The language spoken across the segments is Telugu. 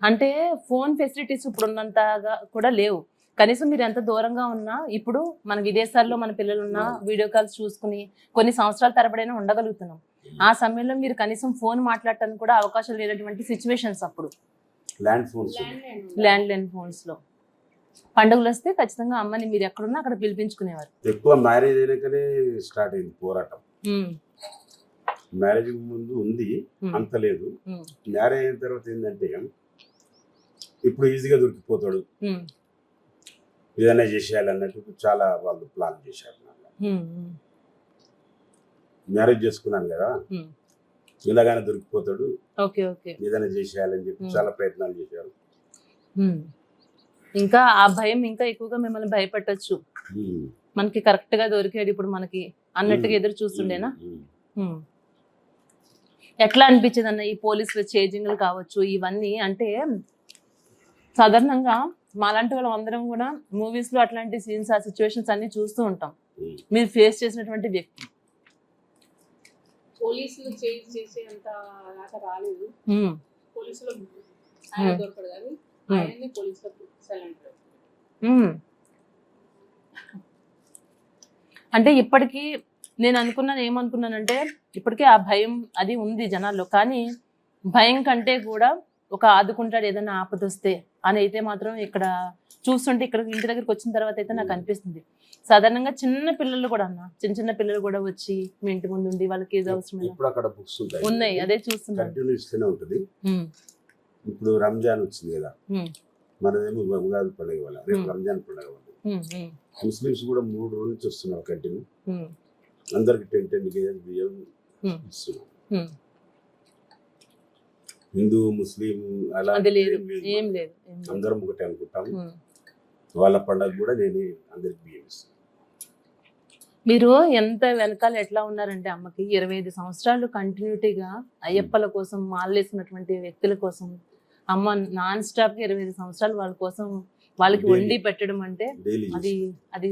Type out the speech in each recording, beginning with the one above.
అంటే ఫోన్ ఫెసిలిటీస్ ఇప్పుడు ఉన్నంతగా కూడా లేవు. కనీసం మీరు ఎంత దూరంగా ఉన్నా ఇప్పుడు మన విదేశాల్లో మన పిల్లలు ఉన్నా వీడియో కాల్స్ చూసుకుని కొన్ని సంవత్సరాల తరబడైనా ఉండగలుగుతున్నాం. ఆ సమయంలో మీరు కనీసం ఫోన్ మాట్లాడటానికి కూడా అవకాశం లేనటువంటి సిచ్యువేషన్స్ అప్పుడు ల్యాండ్ లైన్ ఫోన్స్ లో. పండుగలు వస్తే ఖచ్చితంగా అమ్మని మీరు ఎక్కడున్నా అక్కడ పిలిపించుకునేవారు. ఎక్కువ మ్యారేజ్ అయినాకనే స్టార్ట్ అయింది పోరాటం. మ్యారేజ్ ముందు ఉంది అంత లేదు. మ్యారేజ్ అయిన తర్వాత ఏంటంటే ఇప్పుడు ఈజీగా దొరికిపోతాడు, ఏదైనా చేసేయాలన్నట్టు చాలా వాళ్ళు ప్లాన్ చేశారు. మ్యారేజ్ చేసుకున్నాను కదా, ఇలాగానే దొరికిపోతాడు, ఏదైనా చేసేయాలని చెప్పి చాలా ప్రయత్నాలు చేశారు. ఇంకా ఆ భయం ఇంకా ఎక్కువగా మిమ్మల్ని భయపెట్టచ్చు. మనకి కరెక్ట్ గా దొరికాడు ఇప్పుడు మనకి అన్నట్టుగా ఎదురు చూస్తుండేనా? ఎట్లా అనిపించేది అన్న ఈ పోలీసుల చేజింగ్లు కావచ్చు ఇవన్నీ? అంటే సాధారణంగా మాలాంటి వాళ్ళం అందరం కూడా మూవీస్ లో అట్లాంటి సీన్స్ ఆ సిచ్యువేషన్స్ అన్ని చూస్తూ ఉంటాం. మీరు ఫేస్ చేసినటువంటి వ్యక్తి పోలీసులు చేంజ్ చేసే అంత దాకా రాలేదు. పోలీసులు దొరకడు కానీ ఆయన్ని పోలీసులకు సైలెంట్. అంటే ఇప్పటికీ నేను అనుకున్నాను, ఏమనుకున్నానంటే ఇప్పటికీ ఆ భయం అది ఉంది జనాల్లో. కానీ భయం కంటే కూడా ఒక ఆదుకుంటాడు ఏదైనా ఆపదొస్తే అని అయితే మాత్రం ఇక్కడ చూస్తుంటే ఇక్కడ ఇంటి దగ్గరికి వచ్చిన తర్వాత అయితే నాకు అనిపిస్తుంది. సాధారణంగా చిన్న పిల్లలు కూడా చిన్న పిల్లలు కూడా వచ్చి మీ ఇంటి ముందు ఉండి వాళ్ళకి ఏదో అవసరం ఉన్నాయి అదే చూస్తున్నాను. ఇప్పుడు రంజాన్ వచ్చింది కదా, మనదేమో ఉగాది పండుగ వల్ల రేపు రంజాన్ పండుగ వల్ల ముస్లిమ్స్ కూడా 3 రోజుల నుంచి వస్తున్నారు కంటిన్యూ. అందరికి 10 కేజీలు బియ్యం ఇస్తున్నారు. హిందూ ముస్లిం అలా ఏం లేదు, అందరం ఒకటే అనుకుంటాము. వాళ్ళ పండుగ కూడా నేను అందరికి బియ్యం ఇస్తాను. మీరు ఎంత వెనకాల ఎట్లా ఉన్నారంటే అమ్మకి 25 సంవత్సరాలు కంటిన్యూటీగా అయ్యప్పల కోసం మాలేసినటువంటి వ్యక్తుల కోసం అమ్మ నాన్ స్టాప్ 25 సంవత్సరాలు వాళ్ళ కోసం వాళ్ళకి వండి పెట్టడం అంటే అది అది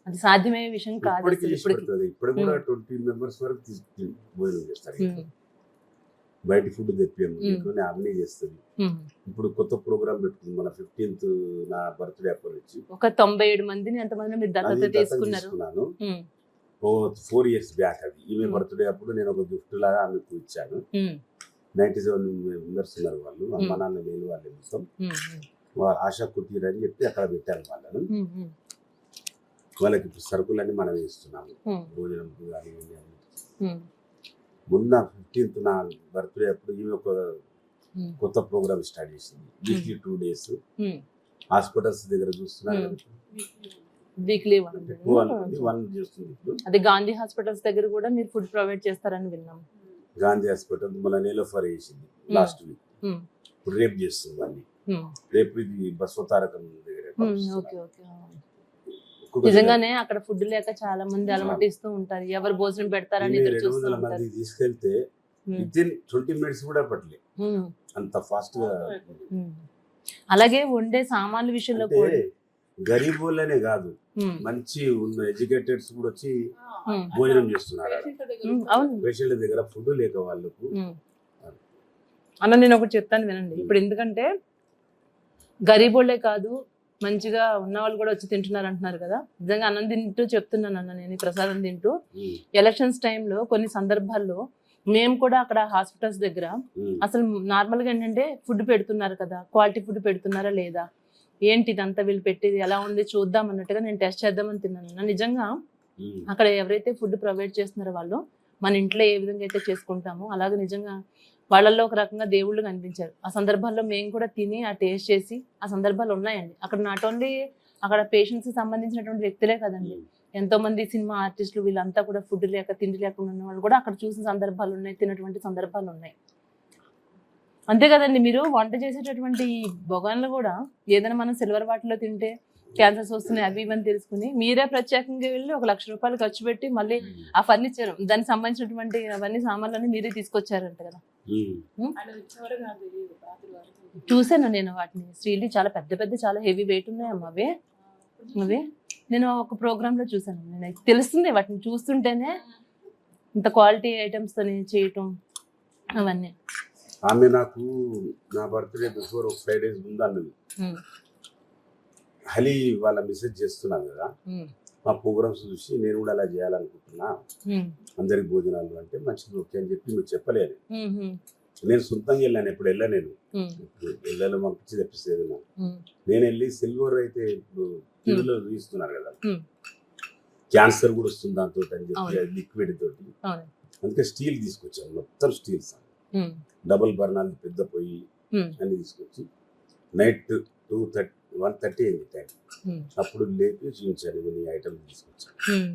అది సాధ్యమయ్యే విషయం కాదు. ఇప్పుడు కూడా 20 మెంబర్స్ వరకు భోజనం చేస్తారు. బయట ఫుడ్ తెప్పాను అన్నీ చేస్తుంది. ఇప్పుడు కొత్త ప్రోగ్రామ్ పెట్టుకుంది మన 15th నా బర్త్డే అప్పటి నుంచి ఒక 97 మందిని ఎంతమంది మీరు దత్తత తీసుకున్నాను. 4 years బ్యాక్ అది ఈమె బర్త్డే అప్పుడు నేను ఒక గిఫ్ట్ లాగా ఆమెకు ఇచ్చాను. 97 మెంబర్స్ ఉన్నారు వాళ్ళు, అమ్మ నాన్న లేని వాళ్ళు మొత్తం. ఆశా కుటీర్ అని చెప్పి అక్కడ పెట్టాను వాళ్ళను. వాళ్ళకి సరుకులన్నీ మనం ఇస్తున్నాము, భోజనం కానీ. మొన్న 15th నా బర్త్డే అప్పుడు ఈమె ఒక కొత్త ప్రోగ్రామ్ స్టార్ట్ చేసింది. వీక్లీ 2 days హాస్పిటల్స్ దగ్గర చూస్తున్నారు. వీక్లీ 1 చేస్తుంది. ఇప్పుడు అది గాంధీ హాస్పిటల్స్ దగ్గర కూడా మీరు ఫుడ్ ప్రొవైడ్ చేస్తారని విన్నాం. గాంధీ హాస్పిటల్ మన నీలోఫర్ చేసింది లాస్ట్ వీక్. ఇప్పుడు రేపు చేస్తుంది మళ్ళీ. రేపు ఇది బస్వతారకం దగ్గర. నిజంగానే అక్కడ ఫుడ్ లేక చాలా మంది అలమటిస్తూ ఉంటారు. ఎవరు భోజనం పెడతారని ఎదురు చూస్తూ ఉంటారు. తీసుకెళ్తే వితిన్ 20 minutes కూడా పట్టలే, అంత ఫాస్ట్ గా. అలాగే వండే సామాన్ల విషయంలో కూడా గరీబ్ వాళ్ళనే కాదు, మంచి ఉన్న ఎడ్యుకేటెడ్స్ కూడా వచ్చి భోజనం చేస్తున్నారు. పేషెంట్ దగ్గర ఫుడ్ లేక వాళ్ళకు. అన్న నేను ఒకటి చెప్తాను వినండి. ఇప్పుడు ఎందుకంటే గరీబోళ్లే కాదు మంచిగా ఉన్న వాళ్ళు కూడా వచ్చి తింటున్నారు అంటున్నారు కదా. నిజంగా అన్నం తింటూ చెప్తున్నాను అన్న, నేను ప్రసాదం తింటూ ఎలక్షన్స్ టైంలో కొన్ని సందర్భాల్లో మేము కూడా అక్కడ హాస్పిటల్స్ దగ్గర అసలు నార్మల్గా ఏంటంటే ఫుడ్ పెడుతున్నారు కదా, క్వాలిటీ ఫుడ్ పెడుతున్నారా లేదా, ఏంటి ఇదంతా వీళ్ళు పెట్టేది ఎలా ఉంది చూద్దాం అన్నట్టుగా నేను టెస్ట్ చేద్దామని తిన్నాను. నిజంగా అక్కడ ఎవరైతే ఫుడ్ ప్రొవైడ్ చేస్తున్నారో వాళ్ళు మన ఇంట్లో ఏ విధంగా అయితే చేసుకుంటామో అలాగే నిజంగా వాళ్ళల్లో ఒక రకంగా దేవుళ్ళు కనిపించారు. ఆ సందర్భాల్లో మేము కూడా తిని ఆ టేస్ట్ చేసి ఆ సందర్భాలు ఉన్నాయండి. అక్కడ నాట్ ఓన్లీ అక్కడ పేషెంట్స్ కి సంబంధించినటువంటి వ్యక్తులే కదండి, ఎంతో మంది సినిమా ఆర్టిస్టులు వీళ్ళంతా కూడా ఫుడ్ లేక తిండి లేకుండా ఉన్న వాళ్ళు కూడా అక్కడ చూసిన సందర్భాలు ఉన్నాయి, తినటువంటి సందర్భాలు ఉన్నాయి. అంతే కదండి. మీరు వంట చేసేటటువంటి బొగాన్లు కూడా ఏదైనా మనం సిల్వర్ వాటిలో తింటే క్యాన్సర్స్ వస్తున్నాయి అవి ఇవన్నీ తెలుసుకుని మీరే ప్రత్యేకంగా వెళ్ళి 1 లక్ష రూపాయలు ఖర్చు పెట్టి మళ్ళీ ఆ ఫర్నిచర్ దానికి సంబంధించినటువంటి అవన్నీ సామాన్లన్నీ మీరే తీసుకొచ్చారంట కదా. చూసాను నేను వాటిని. స్టీల్ చాలా పెద్ద పెద్ద చాలా హెవీ వెయిట్ ఉన్నాయమ్మా అవే. నేను ఒక ప్రోగ్రామ్ లో చూసాను. నేను తెలుస్తుంది వాటిని చూస్తుంటేనే ఇంత క్వాలిటీ ఐటమ్స్ తోని చేయటం అవన్నీ. ఆమె నాకు నా బర్త్డే బిఫోర్ ఒక 5 days ముందు అన్నది, ఉమ్, హలి వాళ్ళ మెసేజ్ చేస్తున్నాను కదా, ఉమ్, మా ప్రోగ్రామ్స్ చూసి నేను కూడా అలా చేయాలనుకుంటున్నా, ఉమ్, అందరికి భోజనాలు అంటే మంచిది ఓకే అని చెప్పి మీరు చెప్పలేదు. ఉమ్, ఉమ్, నేను సొంతంగా వెళ్ళాను, ఎప్పుడు వెళ్ళాను, ఉమ్, వెళ్ళాను పంపించి తెప్పిస్తుంది. ఉమ్, నేను వెళ్ళి సిల్వర్ అయితే ఇప్పుడు టీవీలో చూపిస్తున్నారు కదా, ఉమ్. క్యాన్సర్ కూడా వస్తుంది దాంతో అని చెప్పి అవును. లిక్విడ్ తోటి, అవును. అందుకే స్టీల్ తీసుకొచ్చాను, మొత్తం స్టీల్స్, ఉమ్, డబుల్ బర్నాలు, పెద్ద పొయ్యి ఉమ్, అన్ని తీసుకొచ్చి నైట్ 1:30 అయింది టైం, ఉమ్, అప్పుడు లేపి చూపించాను ఇవన్నీ ఐటమ్స్ తీసుకొచ్చాను. ఉమ్.